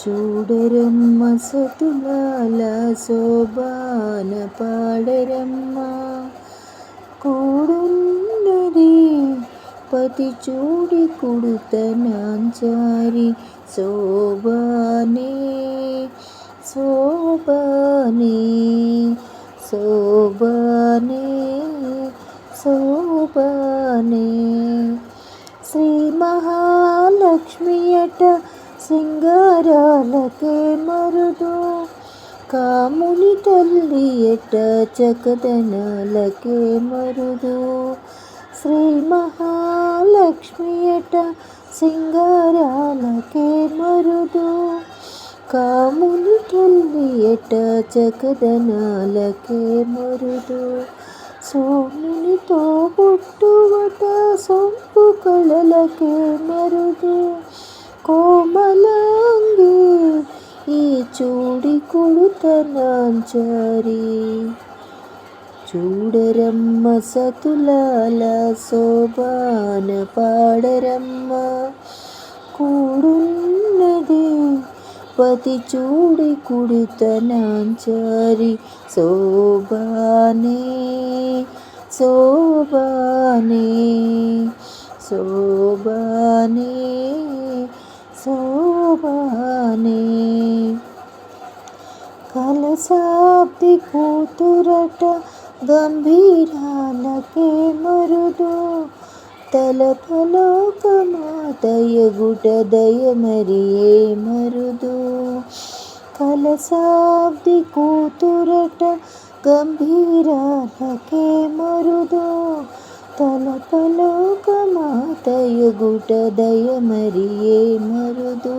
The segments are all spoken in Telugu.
చూడరమ్మ సతులాల శోభాన పాడరమ్మ కూడున్నది పతి చూడి కుడుతనాంచారి శోభానే శోభానే శోభానే శోభానే శ్రీ మహాలక్ష్మియట సింగారాలకే మరుదు కాముని తల్లి ఎట చకదనాలకే మరుదు శ్రీ మహాలక్ష్మి ఎట సింగారాలకే మరుదు కాముని తల్లి ఎట చకదనాలకే మరుదు సోమునితో పుట్టువట సొంపు కళలకే మరుదు కోమలాంగి ఈ చూడి కుడుతనాంచారి చూడరమ్మ సతులాల శోభాన పాడరమ్మ కూడున్నది పతి చూడి కుడుతనాంచారి శోభానే శోభానే శోభానే శోభానే కలశాబ్ది కూతురట గంభీరాలకే మరుదు తలపలోకమాతయగుట దయమరియే మరుదు కలశాబ్ది కూతురట గంభీరాలకే మరుదు తలపలోకమాతయగుట దయమరియే మరుదు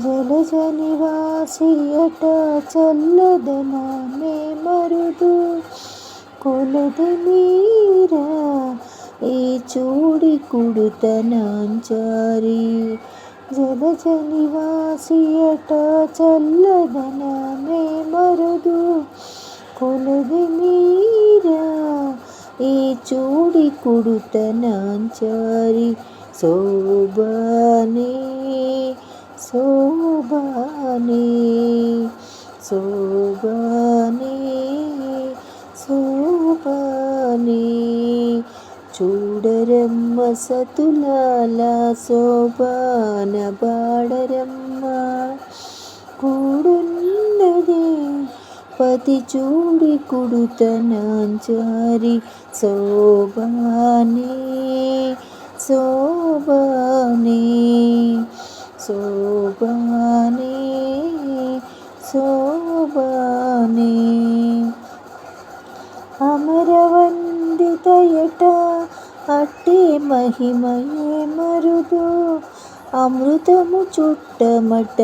జలజ నివాసియట చల్లదనామే మరుదు కొలది మీరా ఈ చూడి కుడుతనాంచారి జలజ నివాసియట చల్లదనామే మరుదు కొలది మీరా ఈ చూడి కుడుతనాంచారి శోభానే శోభానే శోభానే శోభానే చూడరమ్మ సతులాల శోభాన పాడరమ్మ కూడున్నది పతి చూడి కుడుతనాంచారి శోభానే శోభానే శోభానే శోభానే అమరవందితయట అట్టి మహిమయే మరుదు అమృతము చుట్టమట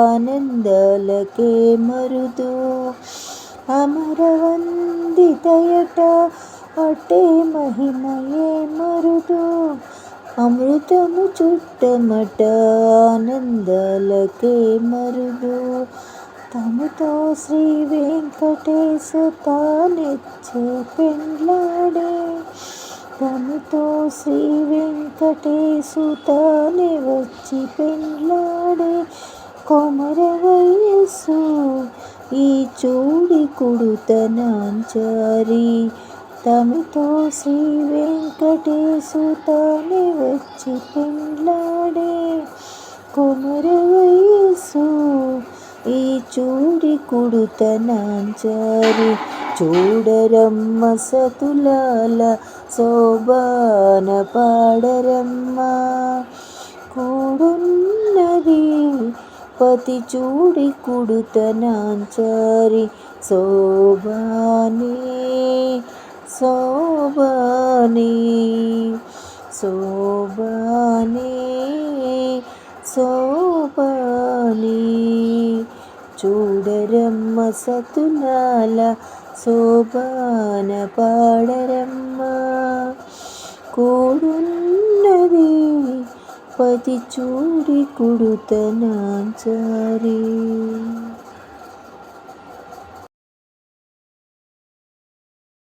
ఆనందాలకే మరుదు అమరవందితయట అట్టి మహిమయే మరుదు అమృతము చుట్టమట ఆనందాలకే మరుదు తమతో శ్రీ వెంకటేశ తానెచ్చే పెండ్లాడే తమతో శ్రీ వెంకటేశు తానే వచ్చి పెండ్లాడే కొమర వయస్సు ఈ చూడి కుడుతనాంచారి తమతో శ్రీ వెంకటేశు తానే వచ్చి పెండ్లాడే కొమర వయస్సు ఈ చూడి కుడుతనాంచారి చూడరమ్మ సతులాల శోభాన పాడరమ్మ కూడున్నది పతి చూడి కుడుతనాంచారి శోభానే శోభానే శోభానే శోభానే చూడరమ్మ సతులాల శోభాన పాడరమ్మ కూడున్నది పతి చూడి కుడుతనాంచారి